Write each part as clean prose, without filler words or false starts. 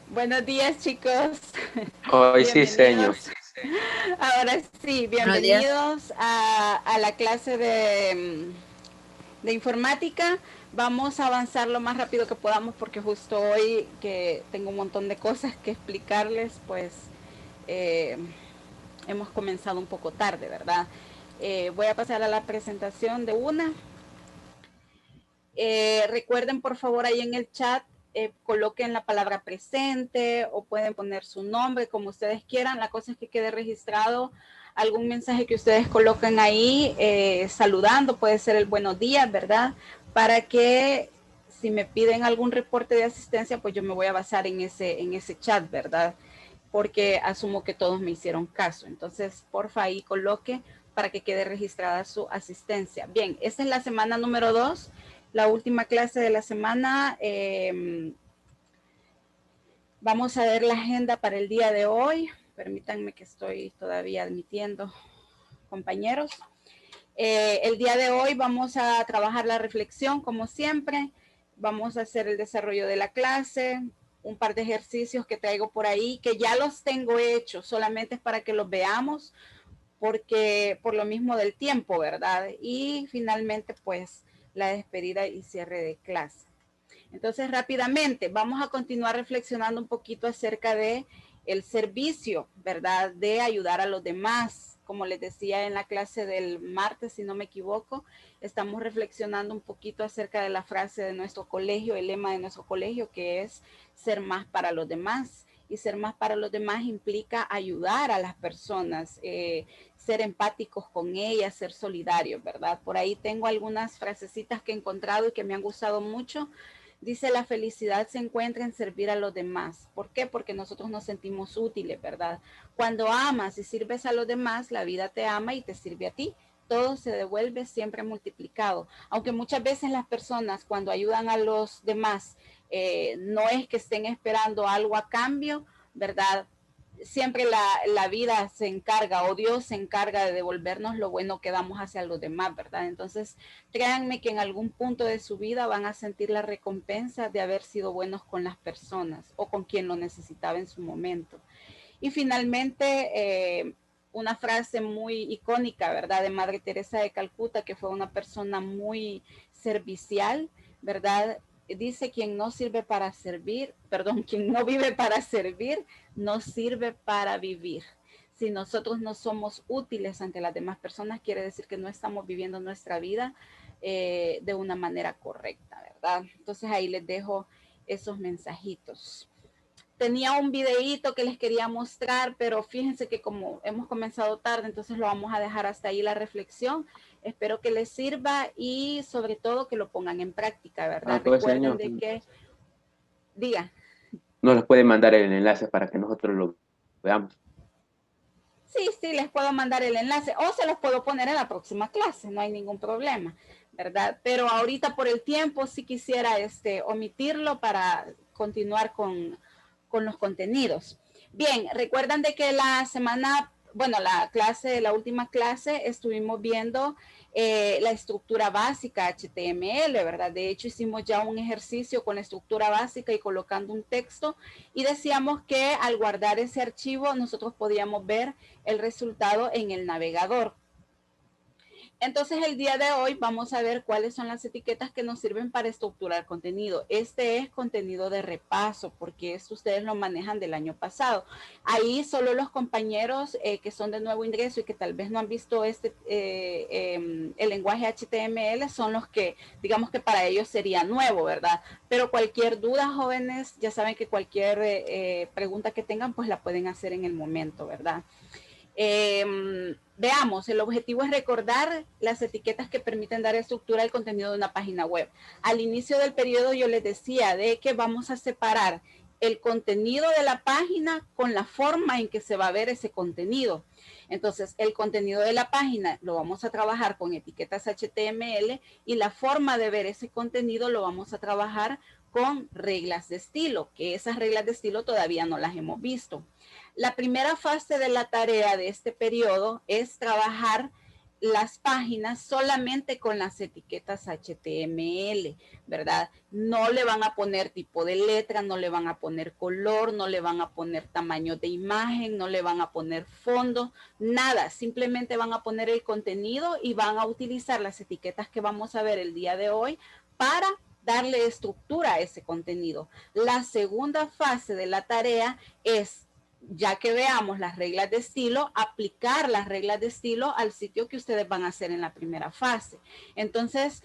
Buenos días, chicos. Hoy sí, señor. Ahora sí, Buenos días. bienvenidos a la clase de informática. Vamos a avanzar lo más rápido que podamos porque justo hoy que tengo un montón de cosas que explicarles, pues hemos comenzado un poco tarde, ¿verdad? Voy a pasar a la presentación de una. Recuerden por favor ahí en el chat, coloquen la palabra presente o pueden poner su nombre como ustedes quieran. La cosa es que quede registrado algún mensaje que ustedes coloquen ahí saludando, puede ser el buenos días, ¿verdad? Para que si me piden algún reporte de asistencia, pues yo me voy a basar en ese chat, ¿verdad? Porque asumo que todos me hicieron caso. Entonces, porfa, ahí coloque para que quede registrada su asistencia. Bien, esta es la semana número 2, la última clase de la semana. Vamos a ver la agenda para el día de hoy. Permítanme que estoy todavía admitiendo compañeros. El día de hoy vamos a trabajar la reflexión, como siempre. Vamos a hacer el desarrollo de la clase, un par de ejercicios que traigo por ahí, que ya los tengo hechos, solamente es para que los veamos, porque por lo mismo del tiempo, ¿verdad? Y finalmente, pues, la despedida y cierre de clase. Entonces, rápidamente, vamos a continuar reflexionando un poquito acerca de el servicio, ¿verdad? De ayudar a los demás. Como les decía en la clase del martes, si no me equivoco, estamos reflexionando un poquito acerca de la frase de nuestro colegio, el lema de nuestro colegio, que es ser más para los demás. Y ser más para los demás implica ayudar a las personas, ser empáticos con ellas, ser solidarios, ¿verdad? Por ahí tengo algunas frasecitas que he encontrado y que me han gustado mucho. Dice, la felicidad se encuentra en servir a los demás. ¿Por qué? Porque nosotros nos sentimos útiles, ¿verdad? Cuando amas y sirves a los demás, la vida te ama y te sirve a ti. Todo se devuelve siempre multiplicado. Aunque muchas veces las personas cuando ayudan a los demás, no es que estén esperando algo a cambio, ¿verdad? Siempre la vida se encarga o Dios se encarga de devolvernos lo bueno que damos hacia los demás, ¿verdad? Entonces, créanme que en algún punto de su vida van a sentir la recompensa de haber sido buenos con las personas o con quien lo necesitaba en su momento. Y finalmente, una frase muy icónica, ¿verdad? De Madre Teresa de Calcuta, que fue una persona muy servicial, ¿verdad? Dice, quien no sirve para servir, perdón, quien no vive para servir, no sirve para vivir. Si nosotros no somos útiles ante las demás personas, quiere decir que no estamos viviendo nuestra vida de una manera correcta, ¿verdad? Entonces ahí les dejo esos mensajitos. Tenía un videíto que les quería mostrar, pero fíjense que como hemos comenzado tarde, entonces lo vamos a dejar hasta ahí la reflexión. Espero que les sirva y sobre todo que lo pongan en práctica, ¿verdad? Pues, Recuerden señor, de que, diga. nos puede mandar el enlace para que nosotros lo veamos. Sí, sí, les puedo mandar el enlace o se los puedo poner en la próxima clase, no hay ningún problema, ¿verdad? Pero ahorita por el tiempo sí quisiera omitirlo para continuar con los contenidos. Bien, recuerdan de que la semana, bueno, la última clase estuvimos viendo la estructura básica HTML, ¿verdad? De hecho, hicimos ya un ejercicio con la estructura básica y colocando un texto y decíamos que al guardar ese archivo nosotros podíamos ver el resultado en el navegador. Entonces el día de hoy vamos a ver cuáles son las etiquetas que nos sirven para estructurar contenido. Este es contenido de repaso porque esto ustedes lo manejan del año pasado. Ahí solo los compañeros que son de nuevo ingreso y que tal vez no han visto el lenguaje HTML son los que digamos que para ellos sería nuevo, ¿verdad? Pero cualquier duda, jóvenes, ya saben que cualquier pregunta que tengan pues la pueden hacer en el momento, ¿verdad? Veamos, el objetivo es recordar las etiquetas que permiten dar estructura al contenido de una página web. Al inicio del periodo yo les decía de que vamos a separar el contenido de la página con la forma en que se va a ver ese contenido. Entonces, el contenido de la página lo vamos a trabajar con etiquetas HTML y la forma de ver ese contenido lo vamos a trabajar con reglas de estilo, que esas reglas de estilo todavía no las hemos visto. La primera fase de la tarea de este periodo es trabajar las páginas solamente con las etiquetas HTML, ¿verdad? No le van a poner tipo de letra, no le van a poner color, no le van a poner tamaño de imagen, no le van a poner fondo, nada. Simplemente van a poner el contenido y van a utilizar las etiquetas que vamos a ver el día de hoy para darle estructura a ese contenido. La segunda fase de la tarea es, ya que veamos las reglas de estilo, aplicar las reglas de estilo al sitio que ustedes van a hacer en la primera fase. Entonces,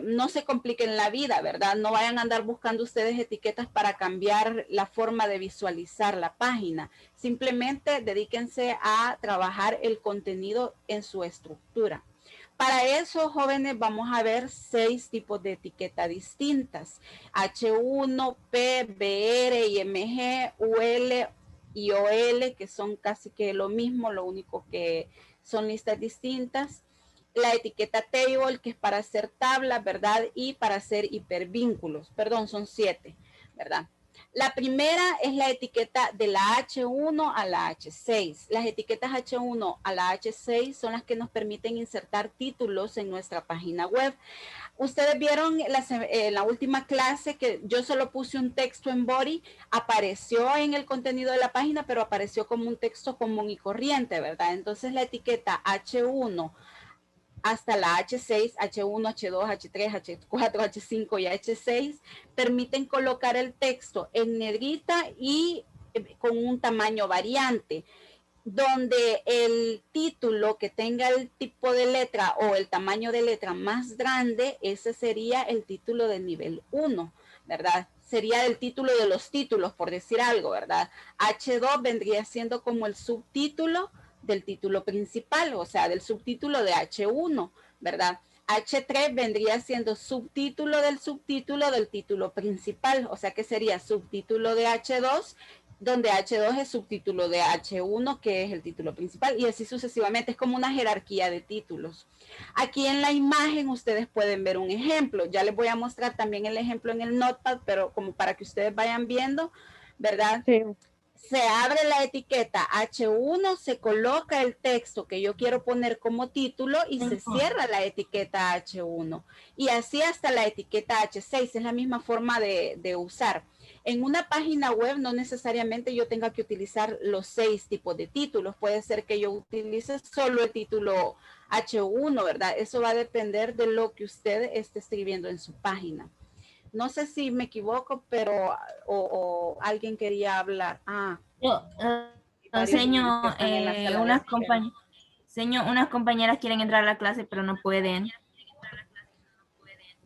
no se compliquen la vida, ¿verdad? No vayan a andar buscando ustedes etiquetas para cambiar la forma de visualizar la página. Simplemente dedíquense a trabajar el contenido en su estructura. Para eso, jóvenes, vamos a ver 6 tipos de etiquetas distintas. H1, P, BR, IMG, UL y OL, que son casi que lo mismo, lo único que son listas distintas. La etiqueta table, que es para hacer tablas, ¿verdad? Y para hacer hipervínculos. Perdón, son 7, ¿verdad? La primera es la etiqueta de la H1 a la H6. Las etiquetas H1 a la H6 son las que nos permiten insertar títulos en nuestra página web. Ustedes vieron la última clase que yo solo puse un texto en body, apareció en el contenido de la página, pero apareció como un texto común y corriente, ¿verdad? Entonces la etiqueta H1 hasta la H6, H1, H2, H3, H4, H5 y H6 permiten colocar el texto en negrita y con un tamaño variante, donde el título que tenga el tipo de letra o el tamaño de letra más grande, ese sería el título de nivel 1, ¿verdad? Sería el título de los títulos, por decir algo, ¿verdad? H2 vendría siendo como el subtítulo del título principal, o sea, del subtítulo de H1, ¿verdad? H3 vendría siendo subtítulo del título principal, o sea que sería subtítulo de H2, donde H2 es subtítulo de H1, que es el título principal, y así sucesivamente. Es como una jerarquía de títulos. Aquí en la imagen ustedes pueden ver un ejemplo. Ya les voy a mostrar también el ejemplo en el Notepad, pero como para que ustedes vayan viendo, ¿verdad? Sí. Se abre la etiqueta H1, se coloca el texto que yo quiero poner como título y se cierra la etiqueta H1. Y así hasta la etiqueta H6, es la misma forma de usar. En una página web no necesariamente yo tenga que utilizar los 6 tipos de títulos. Puede ser que yo utilice solo el título H1, ¿verdad? Eso va a depender de lo que usted esté escribiendo en su página. No sé si me equivoco, pero o alguien quería hablar. Yo, Varios niños que señor, están en la sala de espera. unas compañeras quieren entrar a la clase, pero no pueden.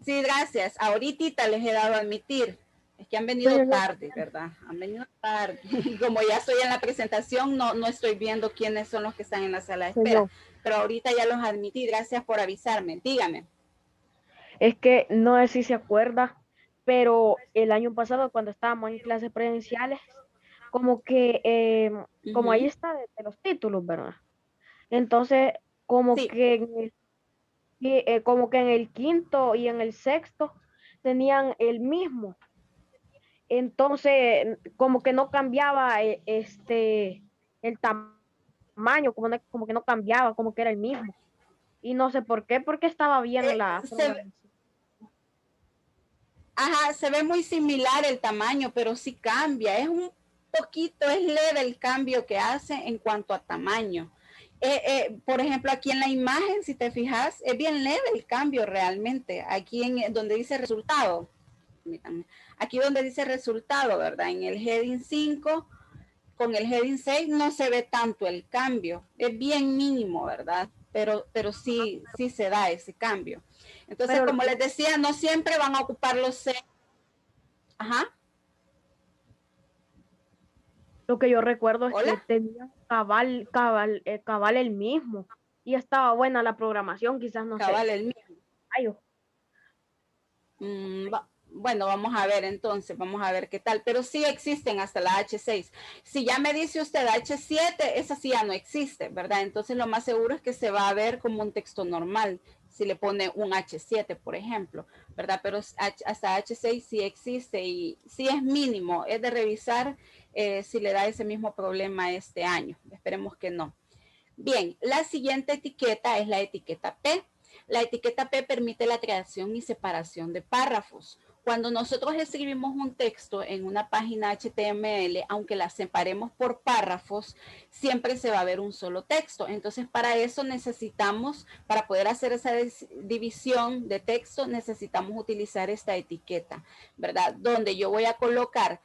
Sí, gracias. Ahorita les he dado a admitir. Es que han venido tarde, ¿verdad? Han venido tarde. Como ya estoy en la presentación, no estoy viendo quiénes son los que están en la sala de espera. Señor, Pero ahorita ya los admití. Gracias por avisarme. Dígame. es que no sé si se acuerda, pero el año pasado cuando estábamos en clases presenciales, como que, como ahí está de los títulos, ¿verdad? Entonces, como Sí. que, como que en el quinto y en el sexto tenían el mismo. Entonces, como que no cambiaba el tamaño, como que no cambiaba, como que era el mismo. Y no sé por qué, porque estaba bien la Se, programación. ajá, se ve muy similar el tamaño, pero sí cambia. Es un poquito, es leve el cambio que hace en cuanto a tamaño. Por ejemplo, aquí en la imagen, si te fijas, es bien leve el cambio realmente. Aquí en donde dice resultado, aquí donde dice resultado, ¿verdad? En el heading 5 con el heading 6 no se ve tanto el cambio. Es bien mínimo, ¿verdad? Pero sí se da ese cambio. Entonces, Pero como les decía, no siempre van a ocupar los 6. Ajá. lo que yo recuerdo es Hola. que tenía cabal el mismo. Y estaba buena la programación, quizás no sé. Cabal, el mismo. Ay, Mm, bueno, vamos a ver entonces, vamos a ver qué tal, pero sí existen hasta la H6. Si ya me dice usted H7, esa sí ya no existe, ¿verdad? Entonces lo más seguro es que se va a ver como un texto normal, si le pone un H7, por ejemplo, ¿verdad? Pero hasta H6 sí existe y sí es mínimo, es de revisar si le da ese mismo problema este año. Esperemos que no. Bien, la siguiente etiqueta es la etiqueta P. La etiqueta P permite la creación y separación de párrafos. Cuando nosotros escribimos un texto en una página HTML, aunque la separemos por párrafos, siempre se va a ver un solo texto. Entonces, para eso necesitamos, para poder hacer esa división de texto, necesitamos utilizar esta etiqueta, ¿verdad? Donde yo voy a colocar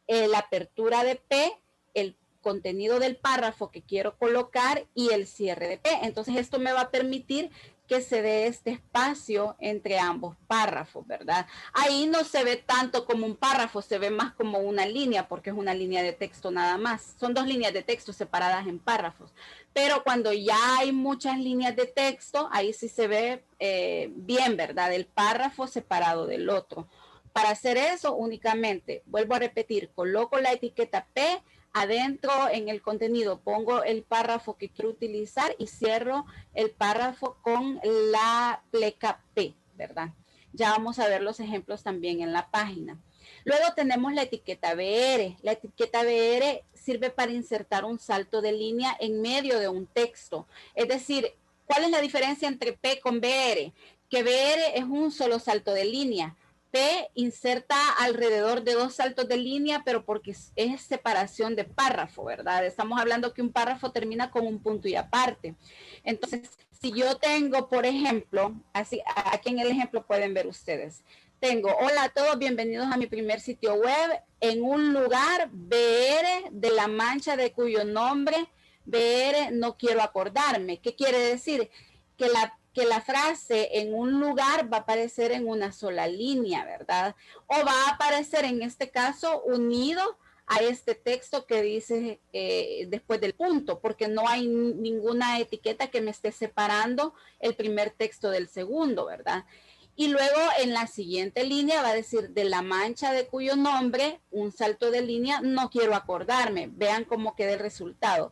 la apertura de P, el contenido del párrafo que quiero colocar y el cierre de P. Entonces, esto me va a permitir que se dé este espacio entre ambos párrafos, ¿verdad? Ahí no se ve tanto como un párrafo, se ve más como una línea, porque es una línea de texto nada más. Son dos líneas de texto separadas en párrafos. Pero cuando ya hay muchas líneas de texto, ahí sí se ve bien, ¿verdad? El párrafo separado del otro. Para hacer eso, únicamente, vuelvo a repetir, coloco la etiqueta P, adentro en el contenido pongo el párrafo que quiero utilizar y cierro el párrafo con la pleca P, ¿verdad? Ya vamos a ver los ejemplos también en la página. Luego tenemos la etiqueta BR. La etiqueta BR sirve para insertar un salto de línea en medio de un texto. Es decir, ¿cuál es la diferencia entre P con BR? Que BR es un solo salto de línea. P inserta alrededor de 2 saltos de línea, pero porque es separación de párrafo, ¿verdad? Estamos hablando que un párrafo termina con un punto y aparte. Entonces, si yo tengo, por ejemplo, así, aquí en el ejemplo pueden ver ustedes, tengo, hola a todos, bienvenidos a mi primer sitio web, en un lugar BR de la mancha de cuyo nombre BR no quiero acordarme. ¿Qué quiere decir? Que la frase en un lugar va a aparecer en una sola línea, ¿verdad? O va a aparecer en este caso unido a este texto que dice después del punto, porque no hay ninguna etiqueta que me esté separando el primer texto del segundo, ¿verdad? Y luego en la siguiente línea va a decir de la mancha de cuyo nombre, un salto de línea, no quiero acordarme. Vean cómo queda el resultado.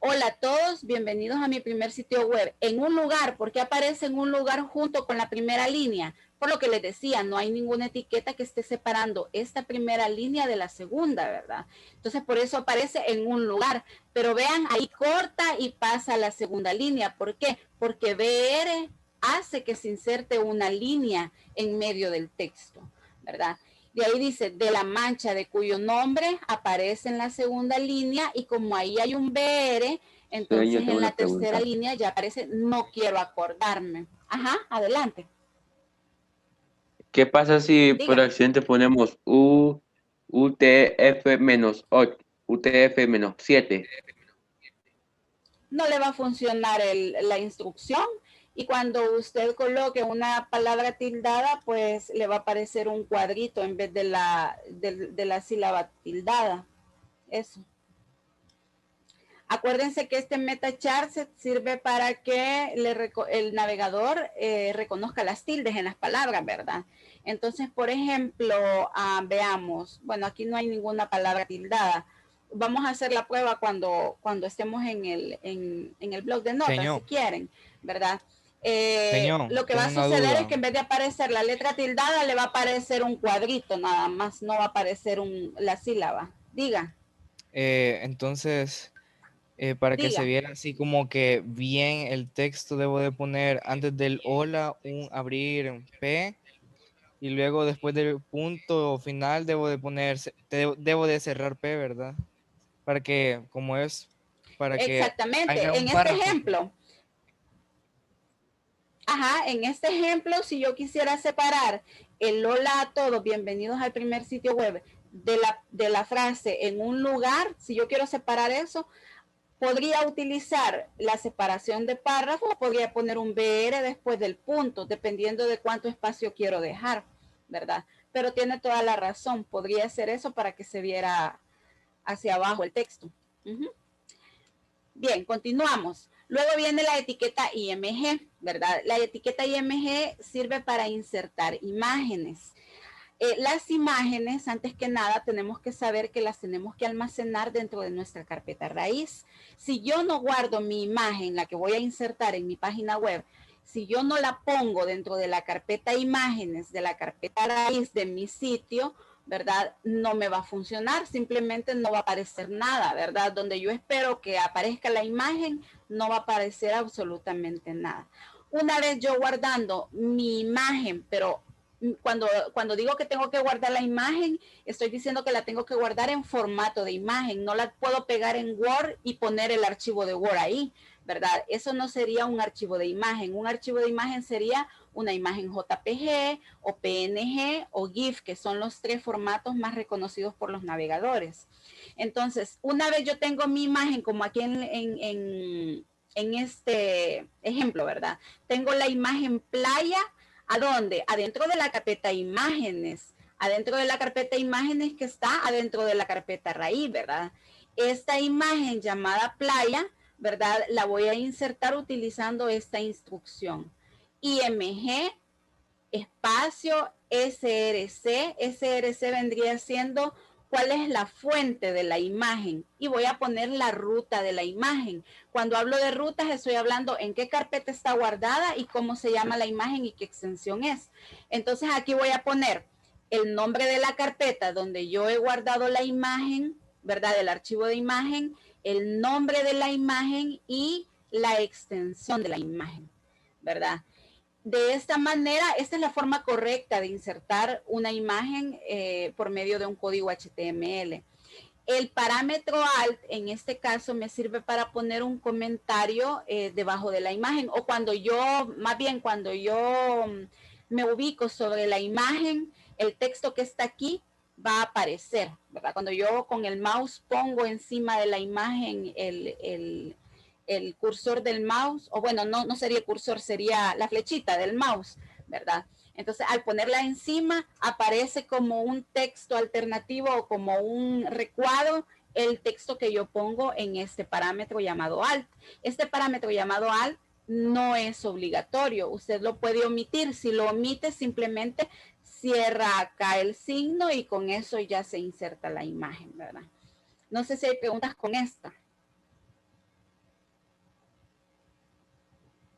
Hola a todos, bienvenidos a mi primer sitio web. En un lugar, ¿por qué aparece en un lugar junto con la primera línea? Por lo que les decía, no hay ninguna etiqueta que esté separando esta primera línea de la segunda, ¿verdad? Entonces, por eso aparece en un lugar. Pero vean, ahí corta y pasa a la segunda línea. ¿Por qué? Porque BR hace que se inserte una línea en medio del texto, ¿verdad? De ahí dice, de la mancha de cuyo nombre aparece en la segunda línea y como ahí hay un BR, entonces en la tercera línea ya aparece no quiero acordarme. Ajá, adelante. ¿Qué pasa si por accidente ponemos UTF-8, UTF-7? No le va a funcionar la instrucción y cuando usted coloque una palabra tildada, pues le va a aparecer un cuadrito en vez de la sílaba tildada. Eso. Acuérdense que este MetaChart sirve para que el navegador reconozca las tildes en las palabras, ¿verdad? Entonces, por ejemplo, veamos, bueno, aquí no hay ninguna palabra tildada. Vamos a hacer la prueba cuando estemos en el blog de notas, si quieren, ¿verdad? Lo que va a suceder es que en vez de aparecer la letra tildada, le va a aparecer un cuadrito nada más, no va a aparecer la sílaba. Diga. Entonces, para que se viera así como que bien el texto, debo de poner antes del hola un abrir P y luego después del punto final debo de poner, debo de cerrar P, ¿verdad? Para que, como es, para que exactamente, haya un en este párrafo. ejemplo. Ajá, en este ejemplo, si yo quisiera separar el hola a todos, bienvenidos al primer sitio web, de la frase en un lugar, si yo quiero separar eso, podría utilizar la separación de párrafo, podría poner un BR después del punto, dependiendo de cuánto espacio quiero dejar, ¿verdad? Pero tiene toda la razón, podría hacer eso para que se viera hacia abajo el texto. Bien, continuamos. Luego viene la etiqueta IMG, ¿verdad? La etiqueta IMG sirve para insertar imágenes. Las imágenes, antes que nada, tenemos que saber que las tenemos que almacenar dentro de nuestra carpeta raíz. Si yo no guardo mi imagen, la que voy a insertar en mi página web, si yo no la pongo dentro de la carpeta imágenes, de la carpeta raíz de mi sitio, ¿verdad? No me va a funcionar, simplemente no va a aparecer nada, ¿verdad? Donde yo espero que aparezca la imagen, no va a aparecer absolutamente nada. Una vez yo guardando mi imagen, pero cuando digo que tengo que guardar la imagen, estoy diciendo que la tengo que guardar en formato de imagen, no la puedo pegar en Word y poner el archivo de Word ahí, ¿verdad? Eso no sería un archivo de imagen. Un archivo de imagen sería una imagen JPG o PNG o GIF, que son los 3 formatos más reconocidos por los navegadores. Entonces, una vez yo tengo mi imagen, como aquí en este ejemplo, ¿verdad? Tengo la imagen playa, ¿a dónde? Adentro de la carpeta imágenes. Adentro de la carpeta imágenes que está adentro de la carpeta raíz, ¿verdad? Esta imagen llamada playa, ¿verdad? La voy a insertar utilizando esta instrucción. IMG, espacio, SRC. SRC vendría siendo cuál es la fuente de la imagen y voy a poner la ruta de la imagen. Cuando hablo de rutas estoy hablando en qué carpeta está guardada y cómo se llama la imagen y qué extensión es. Entonces aquí voy a poner el nombre de la carpeta donde yo he guardado la imagen, ¿verdad? El archivo de imagen, el nombre de la imagen y la extensión de la imagen, ¿verdad? De esta manera, esta es la forma correcta de insertar una imagen por medio de un código HTML. El parámetro alt, en este caso, me sirve para poner un comentario debajo de la imagen o cuando yo, más bien cuando yo me ubico sobre la imagen, el texto que está aquí va a aparecer, ¿verdad? Cuando yo con el mouse pongo encima de la imagen el cursor del mouse, o bueno, no sería el cursor, sería la flechita del mouse, ¿verdad? Entonces, al ponerla encima, aparece como un texto alternativo o como un recuadro el texto que yo pongo en este parámetro llamado alt. Este parámetro llamado alt no es obligatorio, usted lo puede omitir. Si lo omite, simplemente cierra acá el signo y con eso ya se inserta la imagen, ¿verdad? No sé si hay preguntas con esta.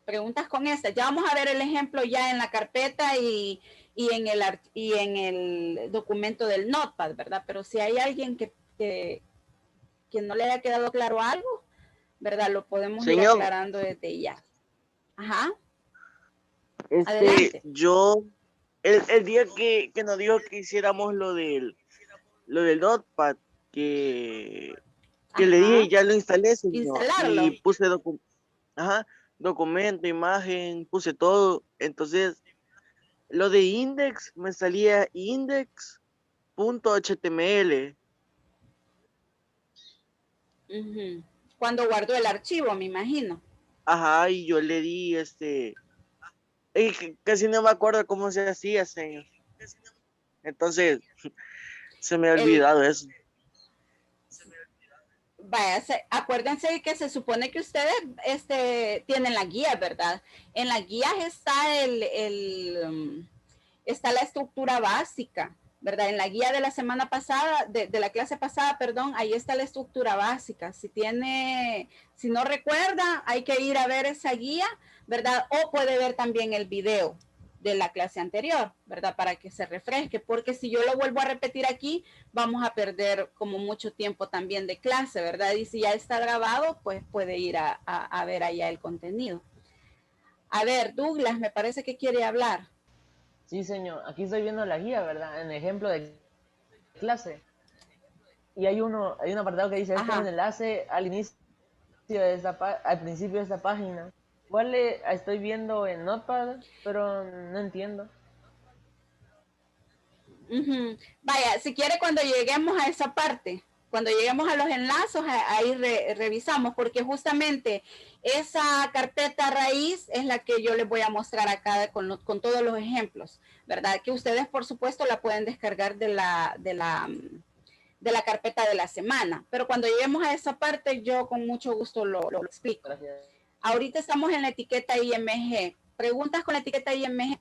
Preguntas con esta. Ya vamos a ver el ejemplo ya en la carpeta y en el documento del Notepad, ¿verdad? Pero si hay alguien que no le haya quedado claro algo, ¿verdad? Lo podemos ir aclarando desde ya. Ajá. Adelante. Yo, el día que nos dijo que hiciéramos lo del Notepad, que le dije, ya lo instalé, señor, instalarlo. y puse documento, imagen, puse todo. Entonces, lo de index me salía index.html. Cuando guardó el archivo, me imagino. Ajá, y yo le di casi no me acuerdo cómo se hacía, señor. Entonces, se me ha olvidado eso. Vaya, acuérdense que se supone que ustedes tienen la guía, ¿verdad? En la guía está está la estructura básica, ¿verdad? En la guía de la semana pasada, de la clase pasada, perdón, ahí está la estructura básica. Si no recuerda, hay que ir a ver esa guía, ¿verdad? O puede ver también el video de la clase anterior, ¿verdad? Para que se refresque, porque si yo lo vuelvo a repetir aquí, vamos a perder como mucho tiempo también de clase, ¿verdad? Y si ya está grabado, pues puede ir a ver allá el contenido. A ver, Douglas, me parece que quiere hablar. Sí, señor. Aquí estoy viendo la guía, ¿verdad? En el ejemplo de clase. Y hay un apartado que dice, este es un enlace al inicio de al principio de esta página. ¿Cuál estoy viendo en Notepad? Pero no entiendo. Vaya, si quiere cuando lleguemos a esa parte, cuando lleguemos a los enlaces, ahí revisamos, porque justamente esa carpeta raíz es la que yo les voy a mostrar acá con todos los ejemplos, ¿verdad? Que ustedes, por supuesto, la pueden descargar de la carpeta de la semana. Pero cuando lleguemos a esa parte, yo con mucho gusto lo explico. Gracias. Ahorita estamos en la etiqueta IMG. ¿Preguntas con la etiqueta IMG?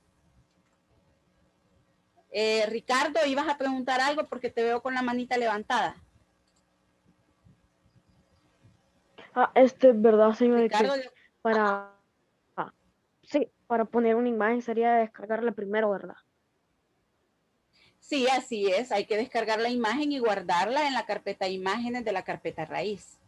Ricardo, ibas a preguntar algo porque te veo con la manita levantada. ¿Verdad, señor? Ricardo, Para, sí, para poner una imagen sería descargarla primero, ¿verdad? sí, así es. Hay que descargar la imagen y guardarla en la carpeta imágenes de la carpeta raíz.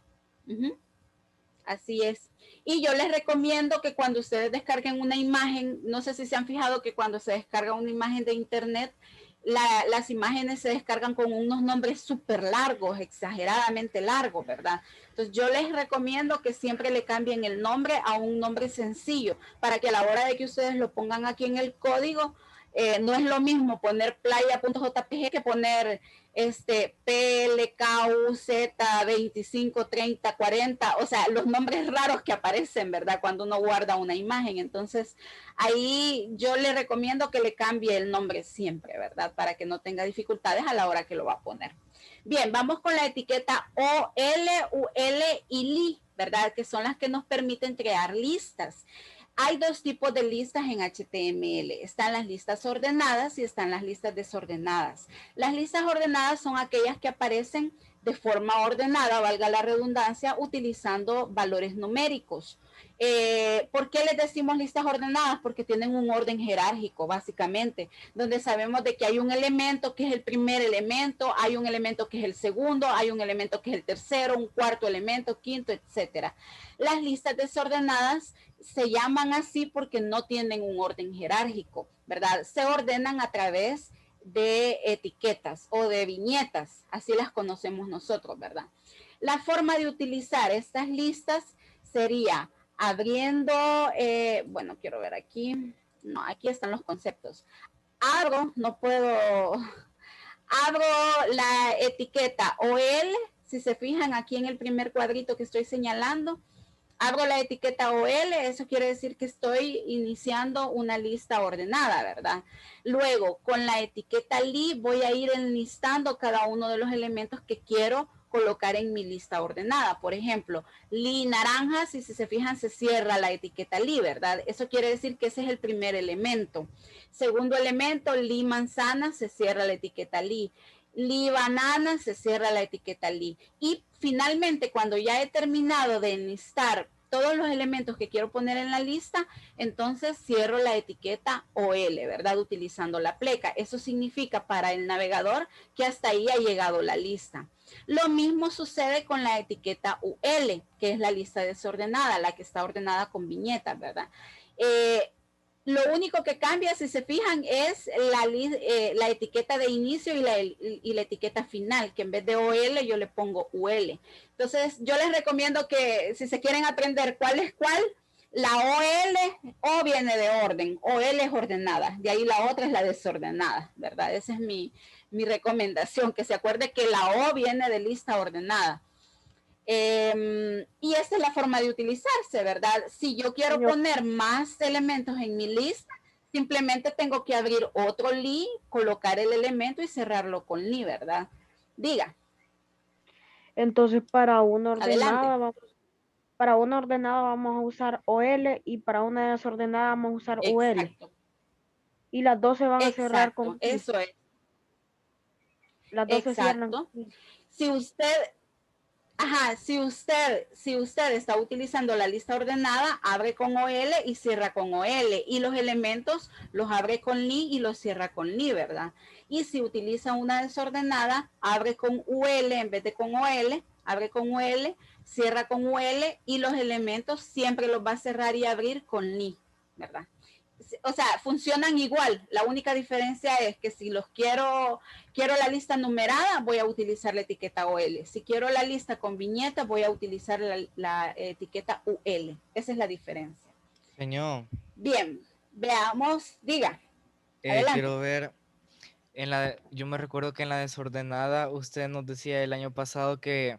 Así es. Y yo les recomiendo que cuando ustedes descarguen una imagen, no sé si se han fijado que cuando se descarga una imagen de internet, las imágenes se descargan con unos nombres súper largos, exageradamente largos, ¿verdad? Entonces yo les recomiendo que siempre le cambien el nombre a un nombre sencillo, para que a la hora de que ustedes lo pongan aquí en el código, no es lo mismo poner playa.jpg que poner PLKUZ 25, 30, 40, o sea, los nombres raros que aparecen, ¿verdad? Cuando uno guarda una imagen. Entonces, ahí yo le recomiendo que le cambie el nombre siempre, ¿verdad? Para que no tenga dificultades a la hora que lo va a poner. Bien, vamos con la etiqueta OL, UL y LI, ¿verdad? Que son las que nos permiten crear listas. Hay dos tipos de listas en HTML. Están las listas ordenadas y están las listas desordenadas. Las listas ordenadas son aquellas que aparecen de forma ordenada, valga la redundancia, utilizando valores numéricos. ¿Por qué les decimos listas ordenadas? Porque tienen un orden jerárquico, básicamente, donde sabemos de que hay un elemento que es el primer elemento, hay un elemento que es el segundo, hay un elemento que es el tercero, un cuarto elemento, quinto, etcétera. Las listas desordenadas se llaman así porque no tienen un orden jerárquico, ¿verdad? Se ordenan a través de etiquetas o de viñetas, así las conocemos nosotros, ¿verdad? La forma de utilizar estas listas sería abriendo, bueno, quiero ver aquí, no, aquí están los conceptos. Abro la etiqueta OL, si se fijan aquí en el primer cuadrito que estoy señalando, abro la etiqueta OL, eso quiere decir que estoy iniciando una lista ordenada, ¿verdad? Luego, con la etiqueta LI voy a ir enlistando cada uno de los elementos que quiero colocar en mi lista ordenada. Por ejemplo, LI naranjas, y si se fijan se cierra la etiqueta LI, ¿verdad? Eso quiere decir que ese es el primer elemento. Segundo elemento, LI manzana, se cierra la etiqueta LI. Li banana, se cierra la etiqueta Li. Y finalmente, cuando ya he terminado de enlistar todos los elementos que quiero poner en la lista, entonces cierro la etiqueta OL, ¿verdad? Utilizando la pleca. Eso significa para el navegador que hasta ahí ha llegado la lista. Lo mismo sucede con la etiqueta UL, que es la lista desordenada, la que está ordenada con viñetas, ¿verdad? Lo único que cambia, si se fijan, es la etiqueta de inicio y la etiqueta final, que en vez de OL yo le pongo UL. Entonces, yo les recomiendo que si se quieren aprender cuál es cuál, la OL, O viene de orden, OL es ordenada, de ahí la otra es la desordenada, ¿verdad? Esa es mi recomendación, que se acuerde que la O viene de lista ordenada. Y esta es la forma de utilizarse, ¿verdad? Si yo quiero poner más elementos en mi lista, simplemente tengo que abrir otro li, colocar el elemento y cerrarlo con li, ¿verdad? Diga. Entonces, para una ordenada, vamos a usar OL y para una desordenada vamos a usar UL. Exacto. Y las dos se van a cerrar con li. Eso es. Las dos se cierran. Si usted está utilizando la lista ordenada, abre con OL y cierra con OL. Y los elementos los abre con li y los cierra con li, ¿verdad? Y si utiliza una desordenada, abre con UL en vez de con OL, abre con UL, cierra con UL y los elementos siempre los va a cerrar y abrir con li, ¿verdad? O sea, funcionan igual. La única diferencia es que si los quiero la lista numerada, voy a utilizar la etiqueta OL. Si quiero la lista con viñeta, voy a utilizar la etiqueta UL. Esa es la diferencia. Señor. Bien, veamos, diga. Quiero ver, yo me recuerdo que en la desordenada usted nos decía el año pasado que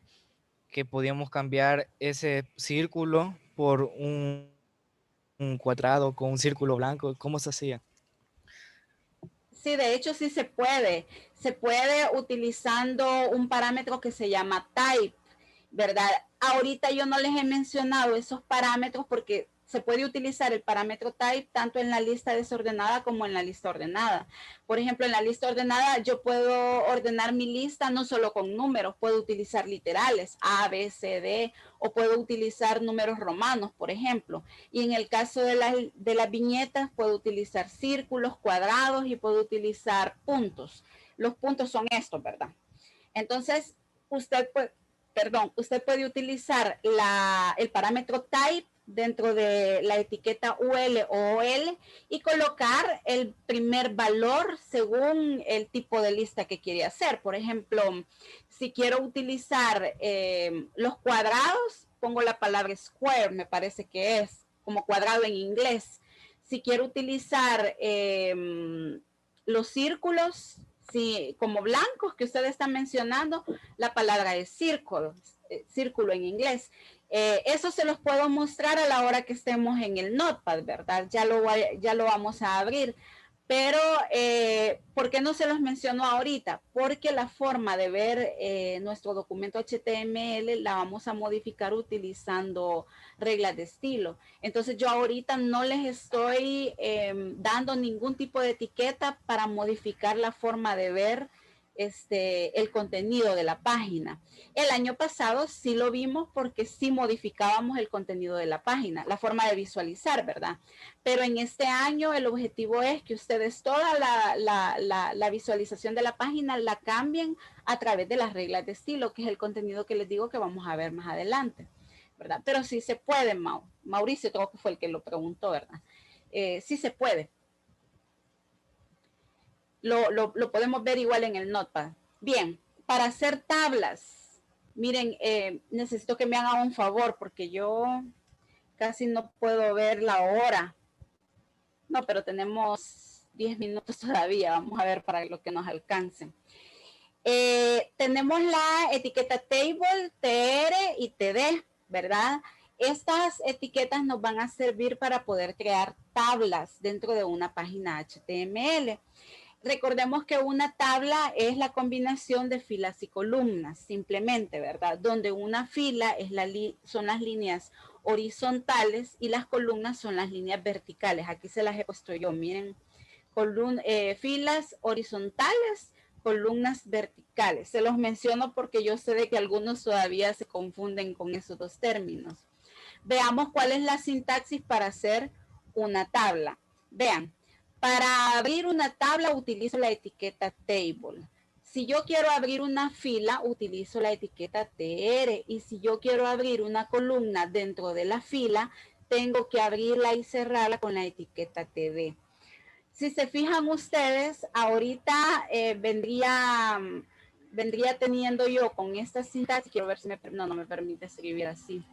podíamos cambiar ese círculo por un cuadrado con un círculo blanco. ¿Cómo se hacía? Sí, de hecho sí se puede. Se puede utilizando un parámetro que se llama type, ¿verdad? Ahorita yo no les he mencionado esos parámetros porque se puede utilizar el parámetro type tanto en la lista desordenada como en la lista ordenada. Por ejemplo, en la lista ordenada yo puedo ordenar mi lista no solo con números, puedo utilizar literales, A, B, C, D, o puedo utilizar números romanos, por ejemplo. Y en el caso de las viñetas, puedo utilizar círculos, cuadrados y puedo utilizar puntos. Los puntos son estos, ¿verdad? Entonces, usted puede utilizar el parámetro type dentro de la etiqueta UL o OL y colocar el primer valor según el tipo de lista que quiere hacer. Por ejemplo, si quiero utilizar los cuadrados, pongo la palabra square, me parece que es como cuadrado en inglés. Si quiero utilizar los círculos, como blancos que usted está mencionando, la palabra es círculo en inglés. Eso se los puedo mostrar a la hora que estemos en el Notepad, ¿verdad? Ya lo vamos a abrir. Pero, ¿por qué no se los menciono ahorita? Porque la forma de ver nuestro documento HTML la vamos a modificar utilizando reglas de estilo. Entonces, yo ahorita no les estoy dando ningún tipo de etiqueta para modificar la forma de ver el contenido de la página. El año pasado sí lo vimos porque sí modificábamos el contenido de la página, la forma de visualizar, ¿verdad? Pero en este año el objetivo es que ustedes toda la visualización de la página la cambien a través de las reglas de estilo, que es el contenido que les digo que vamos a ver más adelante, ¿verdad? Pero sí se puede, Mauricio creo que fue el que lo preguntó, ¿verdad? Sí se puede. Lo podemos ver igual en el Notepad. Bien, para hacer tablas, miren, necesito que me hagan un favor porque yo casi no puedo ver la hora. No, pero tenemos 10 minutos todavía. Vamos a ver para lo que nos alcance. Tenemos la etiqueta table, TR y TD, ¿verdad? Estas etiquetas nos van a servir para poder crear tablas dentro de una página HTML. Recordemos que una tabla es la combinación de filas y columnas, simplemente, ¿verdad? Donde una fila son las líneas horizontales y las columnas son las líneas verticales. Aquí se las he puesto yo, miren, filas horizontales, columnas verticales. Se los menciono porque yo sé de que algunos todavía se confunden con esos dos términos. Veamos cuál es la sintaxis para hacer una tabla. Vean. Para abrir una tabla utilizo la etiqueta table. Si yo quiero abrir una fila, utilizo la etiqueta TR. Y si yo quiero abrir una columna dentro de la fila, tengo que abrirla y cerrarla con la etiqueta TD. Si se fijan ustedes, ahorita vendría teniendo yo con esta sintaxis. Quiero ver si no me permite escribir así.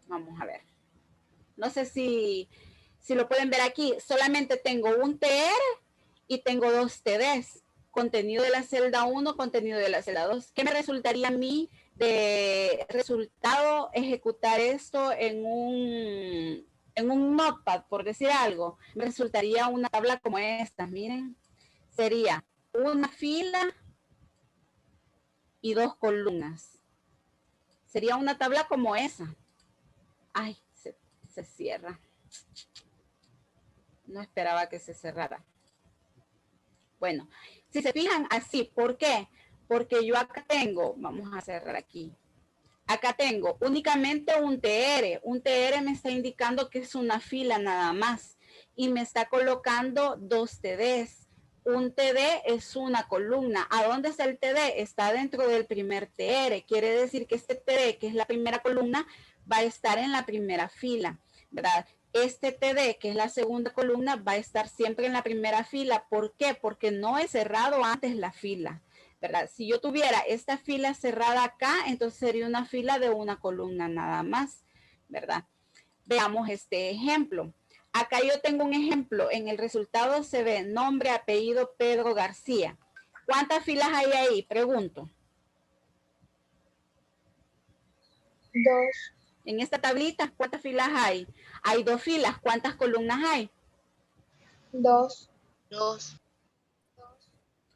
Vamos a ver. No sé si lo pueden ver aquí, solamente tengo un TR y tengo dos TDs, contenido de la celda 1, contenido de la celda 2. ¿Qué me resultaría a mí de resultado ejecutar esto en un Notepad, por decir algo? Me resultaría una tabla como esta, miren, sería una fila y dos columnas. Sería una tabla como esa. Ay, se cierra. No esperaba que se cerrara. Bueno, si se fijan así, ¿por qué? Porque yo acá tengo, vamos a cerrar aquí. Acá tengo únicamente un TR. Un TR me está indicando que es una fila nada más. Y me está colocando dos TDs. Un TD es una columna. ¿A dónde está el TD? Está dentro del primer TR. Quiere decir que este TD, que es la primera columna, va a estar en la primera fila, ¿verdad? Este TD, que es la segunda columna, va a estar siempre en la primera fila. ¿Por qué? Porque no he cerrado antes la fila, ¿verdad? Si yo tuviera esta fila cerrada acá, entonces sería una fila de una columna nada más, ¿verdad? Veamos este ejemplo. Acá yo tengo un ejemplo. En el resultado se ve nombre, apellido, Pedro García. ¿Cuántas filas hay ahí? Pregunto. 2. En esta tablita, ¿cuántas filas hay? Hay 2 filas. ¿Cuántas columnas hay? 2.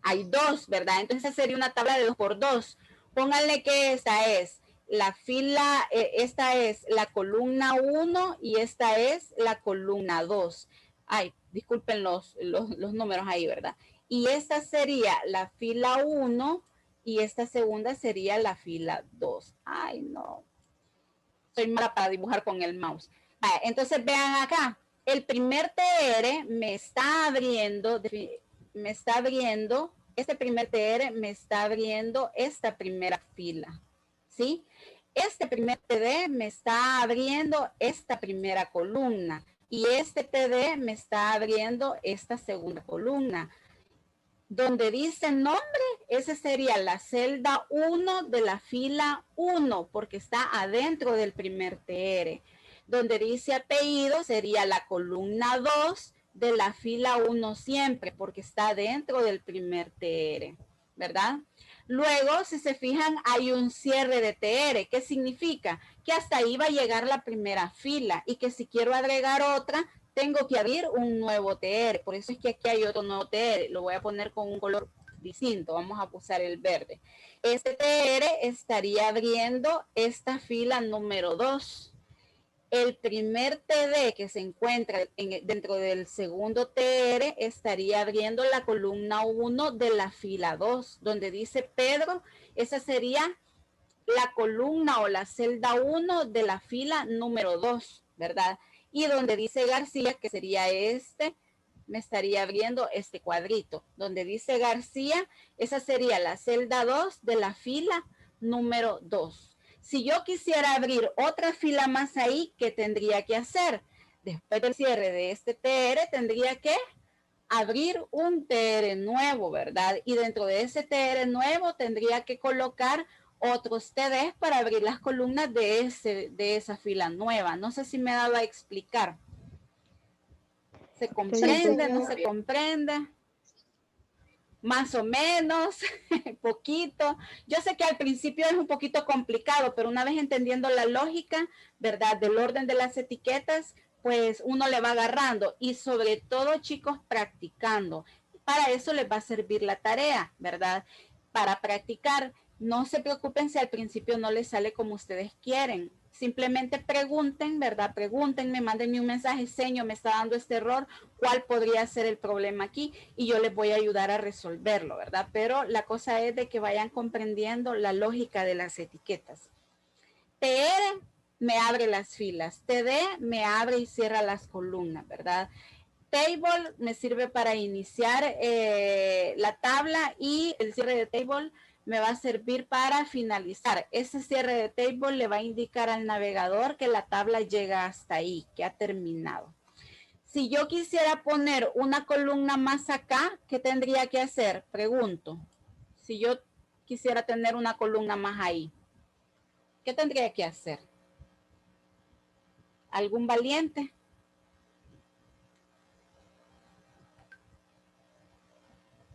Hay 2, ¿verdad? Entonces sería una tabla de 2 por 2. Pónganle que esta es la fila, esta es la columna 1 y esta es la columna 2. Ay, disculpen los números ahí, ¿verdad? Y esta sería la fila 1 y esta segunda sería la fila 2. Ay, no. Soy mala para dibujar con el mouse. Vale, entonces vean acá. El primer TR me está abriendo, este primer TR me está abriendo esta primera fila. ¿Sí? Este primer TD me está abriendo esta primera columna y este TD me está abriendo esta segunda columna. Donde dice nombre, esa sería la celda 1 de la fila 1 porque está adentro del primer TR. Donde dice apellido sería la columna 2 de la fila 1 siempre porque está dentro del primer TR, ¿verdad? Luego, si se fijan, hay un cierre de TR. ¿Qué significa? Que hasta ahí va a llegar la primera fila y que si quiero agregar otra, tengo que abrir un nuevo TR. Por eso es que aquí hay otro nuevo TR. Lo voy a poner con un color distinto. Vamos a usar el verde. Este TR estaría abriendo esta fila número 2. El primer TD que se encuentra dentro del segundo TR estaría abriendo la columna 1 de la fila 2, donde dice Pedro, esa sería la columna o la celda 1 de la fila número 2, ¿verdad? Y donde dice García, que sería este, me estaría abriendo este cuadrito. Donde dice García, esa sería la celda 2 de la fila número 2. Si yo quisiera abrir otra fila más ahí, ¿qué tendría que hacer? Después del cierre de este TR, tendría que abrir un TR nuevo, ¿verdad? Y dentro de ese TR nuevo tendría que colocar otros TDs para abrir las columnas de esa fila nueva. No sé si me he dado a explicar. ¿Se comprende? ¿No se comprende? Más o menos, poquito. Yo sé que al principio es un poquito complicado, pero una vez entendiendo la lógica, ¿verdad? Del orden de las etiquetas, pues uno le va agarrando y sobre todo, chicos, practicando. Para eso les va a servir la tarea, ¿verdad? Para practicar. No se preocupen si al principio no les sale como ustedes quieren. Simplemente pregunten, ¿verdad? Pregúntenme, mándenme un mensaje, señor, me está dando este error, ¿cuál podría ser el problema aquí? Y yo les voy a ayudar a resolverlo, ¿verdad? Pero la cosa es de que vayan comprendiendo la lógica de las etiquetas. TR me abre las filas, TD me abre y cierra las columnas, ¿verdad? Table me sirve para iniciar la tabla y el cierre de table me va a servir para finalizar. Ese cierre de table le va a indicar al navegador que la tabla llega hasta ahí, que ha terminado. Si yo quisiera poner una columna más acá, ¿qué tendría que hacer? Pregunto. Si yo quisiera tener una columna más ahí, ¿qué tendría que hacer? ¿Algún valiente?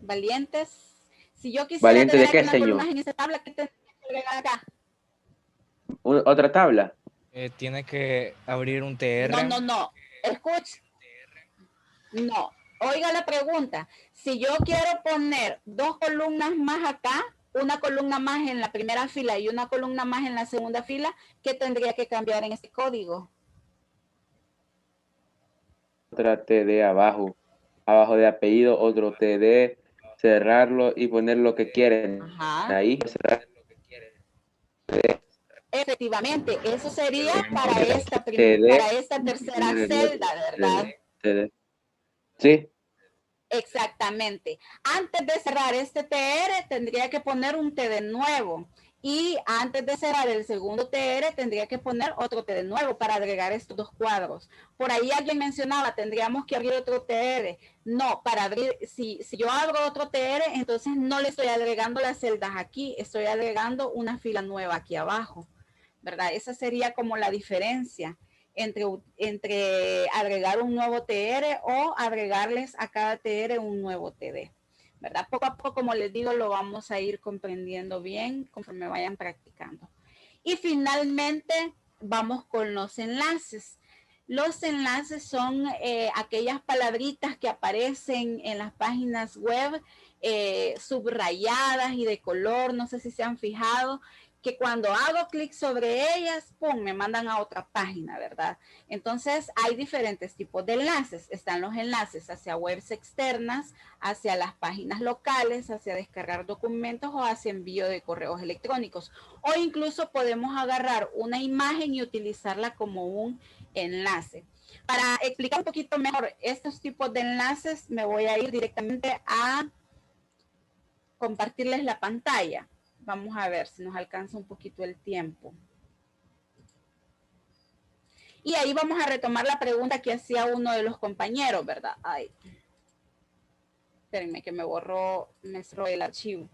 ¿Valientes? Si yo quisiera ¿Valiente de tener qué, una señor? columna en esa tabla, ¿qué tendría que agregar acá? ¿Otra tabla? Tiene que abrir un TR. No. Escucha. No. Oiga la pregunta. Si yo quiero poner dos columnas más acá, una columna más en la primera fila y una columna más en la segunda fila, ¿qué tendría que cambiar en este código? Otra TD abajo. Abajo de apellido, otro TD, cerrarlo y poner lo que quieren. Ajá. Ahí, cerrar. Efectivamente, eso sería para esta tercera celda, ¿verdad? TD. Sí. Exactamente. Antes de cerrar este TR, tendría que poner un TD nuevo. Y antes de cerrar el segundo TR, tendría que poner otro TD nuevo para agregar estos dos cuadros. Por ahí alguien mencionaba, tendríamos que abrir otro TR. No, para abrir, si yo abro otro TR, entonces no le estoy agregando las celdas aquí, estoy agregando una fila nueva aquí abajo, ¿verdad? Esa sería como la diferencia entre agregar un nuevo TR o agregarles a cada TR un nuevo TD, ¿verdad? Poco a poco, como les digo, lo vamos a ir comprendiendo bien conforme vayan practicando. Y finalmente, vamos con los enlaces. Los enlaces son aquellas palabritas que aparecen en las páginas web subrayadas y de color, no sé si se han fijado, que cuando hago clic sobre ellas, ¡pum!, me mandan a otra página, ¿verdad? Entonces, hay diferentes tipos de enlaces. Están los enlaces hacia webs externas, hacia las páginas locales, hacia descargar documentos o hacia envío de correos electrónicos. O incluso podemos agarrar una imagen y utilizarla como un enlace. Para explicar un poquito mejor estos tipos de enlaces, me voy a ir directamente a compartirles la pantalla. Vamos a ver si nos alcanza un poquito el tiempo. Y ahí vamos a retomar la pregunta que hacía uno de los compañeros, ¿verdad? Ay, espérenme que me cerró el archivo.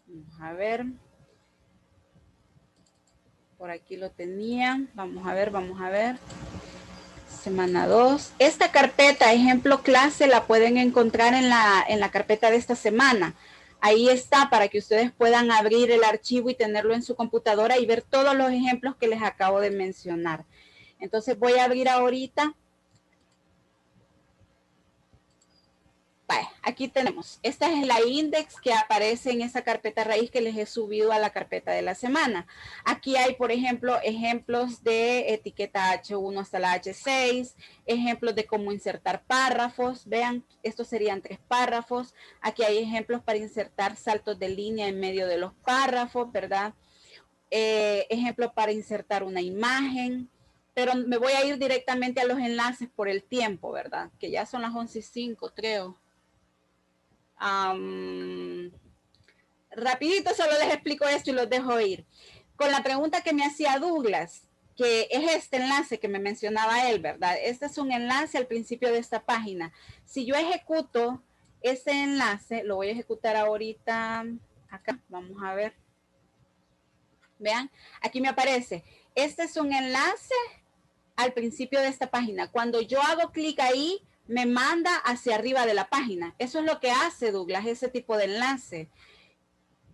Vamos a ver. Por aquí lo tenía. Vamos a ver. Semana 2. Esta carpeta, ejemplo clase, la pueden encontrar en la carpeta de esta semana. Ahí está para que ustedes puedan abrir el archivo y tenerlo en su computadora y ver todos los ejemplos que les acabo de mencionar. Entonces voy a abrir ahorita. Vale, aquí tenemos. Esta es la index que aparece en esa carpeta raíz que les he subido a la carpeta de la semana. Aquí hay, por ejemplo, ejemplos de etiqueta H1 hasta la H6, ejemplos de cómo insertar párrafos. Vean, estos serían 3 párrafos. Aquí hay ejemplos para insertar saltos de línea en medio de los párrafos, ¿verdad? Ejemplos para insertar una imagen. Pero me voy a ir directamente a los enlaces por el tiempo, ¿verdad? Que ya son las 11:05, creo. Rapidito solo les explico esto y los dejo ir. Con la pregunta que me hacía Douglas, que es este enlace que me mencionaba él, ¿verdad? Este es un enlace al principio de esta página. Si yo ejecuto ese enlace, lo voy a ejecutar ahorita acá, vamos a ver. Vean, aquí me aparece. Este es un enlace al principio de esta página. Cuando yo hago clic ahí, me manda hacia arriba de la página. Eso es lo que hace Douglas, ese tipo de enlace.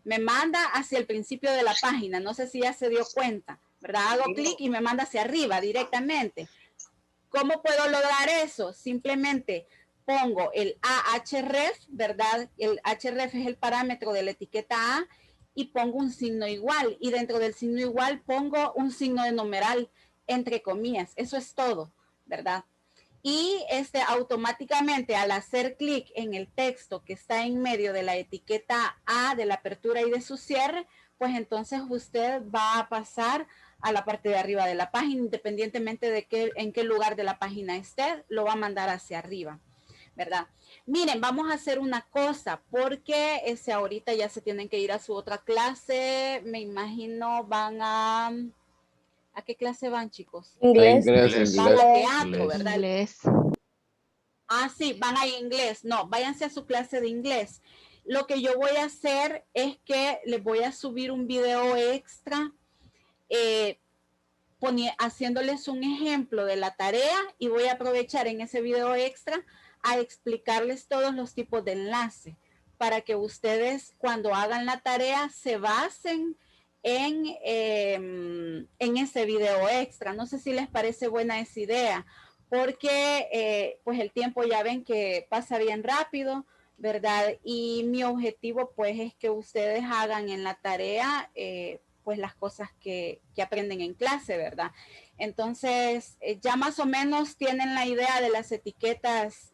Me manda hacia el principio de la página. No sé si ya se dio cuenta, ¿verdad? Hago clic y me manda hacia arriba directamente. ¿Cómo puedo lograr eso? Simplemente pongo el ahref, ¿verdad? El href es el parámetro de la etiqueta A y pongo un signo igual. Y dentro del signo igual pongo un signo de numeral entre comillas. Eso es todo, ¿verdad? Y automáticamente al hacer clic en el texto que está en medio de la etiqueta A de la apertura y de su cierre, pues entonces usted va a pasar a la parte de arriba de la página, independientemente de en qué lugar de la página esté, lo va a mandar hacia arriba, ¿verdad? Miren, vamos a hacer una cosa, porque ahorita ya se tienen que ir a su otra clase, me imagino van a... ¿A qué clase van, chicos? Inglés. Van a teatro, ¿verdad? Inglés. Ah, sí, van a inglés. No, váyanse a su clase de inglés. Lo que yo voy a hacer es que les voy a subir un video extra haciéndoles un ejemplo de la tarea y voy a aprovechar en ese video extra a explicarles todos los tipos de enlace para que ustedes cuando hagan la tarea se basen en ese video extra. No sé si les parece buena esa idea, porque pues el tiempo ya ven que pasa bien rápido, ¿verdad? Y mi objetivo pues es que ustedes hagan en la tarea pues las cosas que aprenden en clase, ¿verdad? Entonces ya más o menos tienen la idea de las etiquetas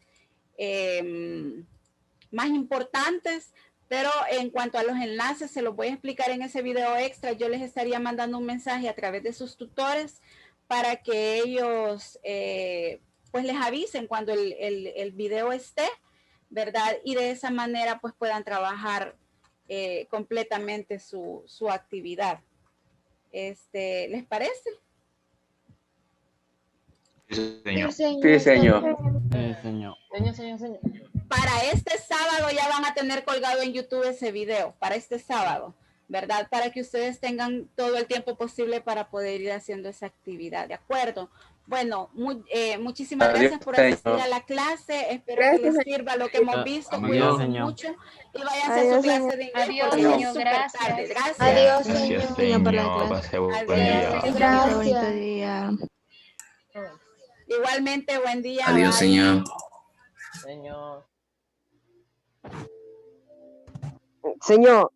más importantes, pero en cuanto a los enlaces, se los voy a explicar en ese video extra. Yo les estaría mandando un mensaje a través de sus tutores para que ellos pues les avisen cuando el video esté, ¿verdad? Y de esa manera pues puedan trabajar completamente su actividad. ¿Les parece? Sí, señor. Sí, señor. Señor. Para este sábado ya van a tener colgado en YouTube ese video, para este sábado, ¿verdad? Para que ustedes tengan todo el tiempo posible para poder ir haciendo esa actividad, ¿de acuerdo? Bueno, muchísimas gracias por asistir a la clase. Espero que les sirva lo que hemos visto. Cuídense mucho y váyanse a su clase de inglés. Adiós, porque señor. es súper tarde. Gracias. Adiós, Gracias, señor. señor. Pase buen día. Adiós. Gracias. Igualmente, buen día. Adiós, bye. señor. Señor. Señor,